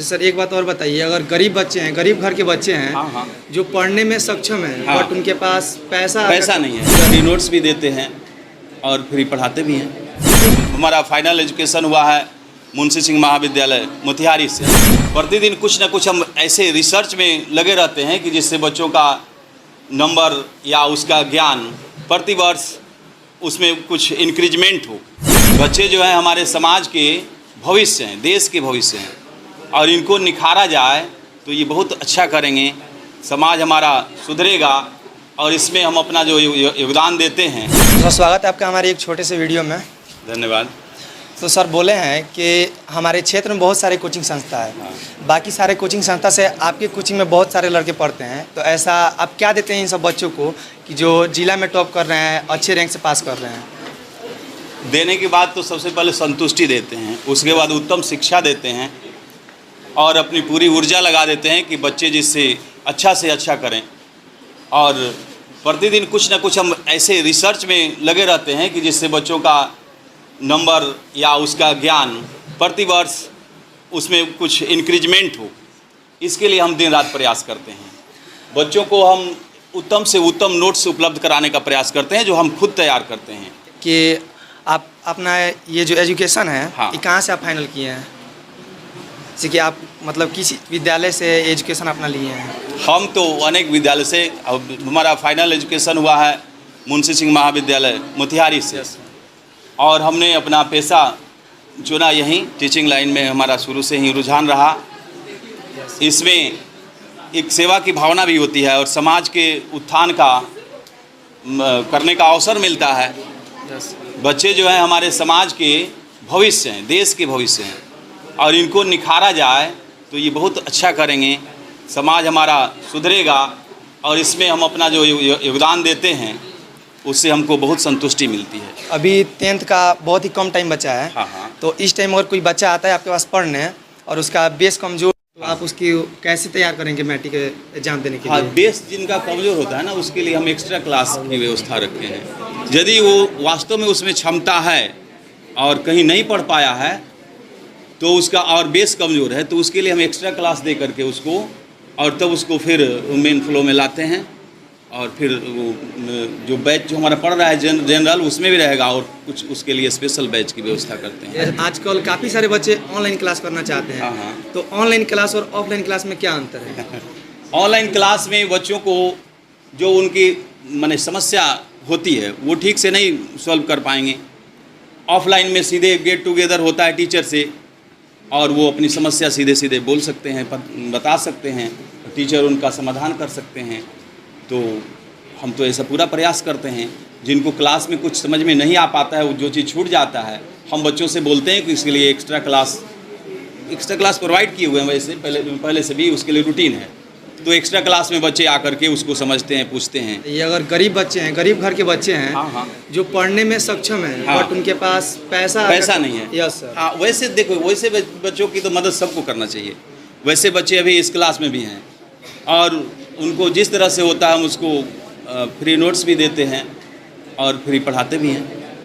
जी sir, एक बात और बताइए, अगर गरीब बच्चे हैं, गरीब घर के बच्चे हैं, हाँ। जो पढ़ने में सक्षम हैं, हाँ। बट उनके पास पैसा नहीं है, फ्री नोट्स भी देते हैं और फ्री पढ़ाते भी हैं। हमारा फाइनल एजुकेशन हुआ है मुंशी सिंह महाविद्यालय मोतिहारी से। प्रतिदिन कुछ न कुछ हम ऐसे रिसर्च में लगे रहते हैं कि जिससे बच्चों का नंबर या उसका ज्ञान प्रतिवर्ष उसमें कुछ इंक्रीजमेंट हो। बच्चे जो हैं हमारे समाज के भविष्य हैं, देश के भविष्य हैं, और इनको निखारा जाए तो ये बहुत अच्छा करेंगे, समाज हमारा सुधरेगा और इसमें हम अपना जो योगदान देते हैं। तो स्वागत है आपका हमारे एक छोटे से वीडियो में। धन्यवाद। तो सर बोले हैं कि हमारे क्षेत्र में बहुत सारे कोचिंग संस्था है। हाँ। बाकी सारे कोचिंग संस्था से आपके कोचिंग में बहुत सारे लड़के पढ़ते हैं, तो ऐसा आप क्या देते हैं इन सब बच्चों को कि जो जिला में टॉप कर रहे हैं, अच्छे रैंक से पास कर रहे हैं? देने के बाद तो सबसे पहले संतुष्टि देते हैं, उसके बाद उत्तम शिक्षा देते हैं और अपनी पूरी ऊर्जा लगा देते हैं कि बच्चे जिससे अच्छा से अच्छा करें। और प्रतिदिन कुछ न कुछ हम ऐसे रिसर्च में लगे रहते हैं कि जिससे बच्चों का नंबर या उसका ज्ञान प्रतिवर्ष उसमें कुछ इंक्रीजमेंट हो। इसके लिए हम दिन रात प्रयास करते हैं। बच्चों को हम उत्तम से उत्तम नोट्स उपलब्ध कराने का प्रयास करते हैं, जो हम खुद तैयार करते हैं। कि आप अपना ये जो एजुकेशन है, हाँ। ये कहाँ से आप फाइनल किए हैं? जैसे कि आप मतलब किस विद्यालय से एजुकेशन अपना लिए हैं? हम तो अनेक विद्यालय से, हमारा फाइनल एजुकेशन हुआ है मुंशी सिंह महाविद्यालय मोतिहारी से। और हमने अपना पेशा चुना यहीं, टीचिंग लाइन में हमारा शुरू से ही रुझान रहा। इसमें एक सेवा की भावना भी होती है और समाज के उत्थान का करने का अवसर मिलता है। बच्चे जो हैं हमारे समाज के भविष्य हैं, देश के भविष्य हैं, और इनको निखारा जाए तो ये बहुत अच्छा करेंगे, समाज हमारा सुधरेगा और इसमें हम अपना जो योगदान देते हैं उससे हमको बहुत संतुष्टि मिलती है। अभी 10th का बहुत ही कम टाइम बचा है। हाँ। तो इस टाइम अगर कोई बच्चा आता है आपके पास पढ़ने और उसका बेस कमजोर, तो आप उसकी कैसे तैयार करेंगे मैट्रिक एग्जाम देने के लिए? हाँ, बेस जिनका कमज़ोर होता है ना, उसके लिए हम एक्स्ट्रा क्लास की व्यवस्था रखे हैं। यदि वो वास्तव में उसमें क्षमता है और कहीं नहीं पढ़ पाया है तो उसका और बेस कमज़ोर है, तो उसके लिए हम एक्स्ट्रा क्लास दे करके उसको, और तब उसको फिर मेन फ्लो में लाते हैं। और फिर वो जो बैच जो हमारा पढ़ रहा है जनरल, उसमें भी रहेगा, और कुछ उसके लिए स्पेशल बैच की व्यवस्था करते हैं। आजकल काफ़ी सारे बच्चे ऑनलाइन क्लास करना चाहते हैं। हाँ। तो ऑनलाइन क्लास और ऑफलाइन क्लास में क्या अंतर है? ऑनलाइन क्लास में बच्चों को जो उनकी माने समस्या होती है वो ठीक से नहीं सॉल्व कर पाएंगे। ऑफलाइन में सीधे गेट टुगेदर होता है टीचर से, और वो अपनी समस्या सीधे सीधे बोल सकते हैं, बता सकते हैं, टीचर उनका समाधान कर सकते हैं। तो हम तो ऐसा पूरा प्रयास करते हैं। जिनको क्लास में कुछ समझ में नहीं आ पाता है, जो चीज़ छूट जाता है, हम बच्चों से बोलते हैं कि इसके लिए एक्स्ट्रा क्लास प्रोवाइड किए हुए हैं। वैसे पहले से भी उसके लिए रूटीन है, तो एक्स्ट्रा क्लास में बच्चे आकर के उसको समझते हैं, पूछते हैं। ये अगर गरीब बच्चे हैं, गरीब घर के बच्चे हैं, हाँ। जो पढ़ने में सक्षम हैं, हाँ। बट उनके पास पैसा नहीं है। Yes sir. हाँ, वैसे देखो, वैसे बच्चों की तो मदद सबको करना चाहिए। वैसे बच्चे अभी इस क्लास में भी हैं और उनको जिस तरह से होता है हम उसको फ्री नोट्स भी देते हैं और फ्री पढ़ाते भी हैं।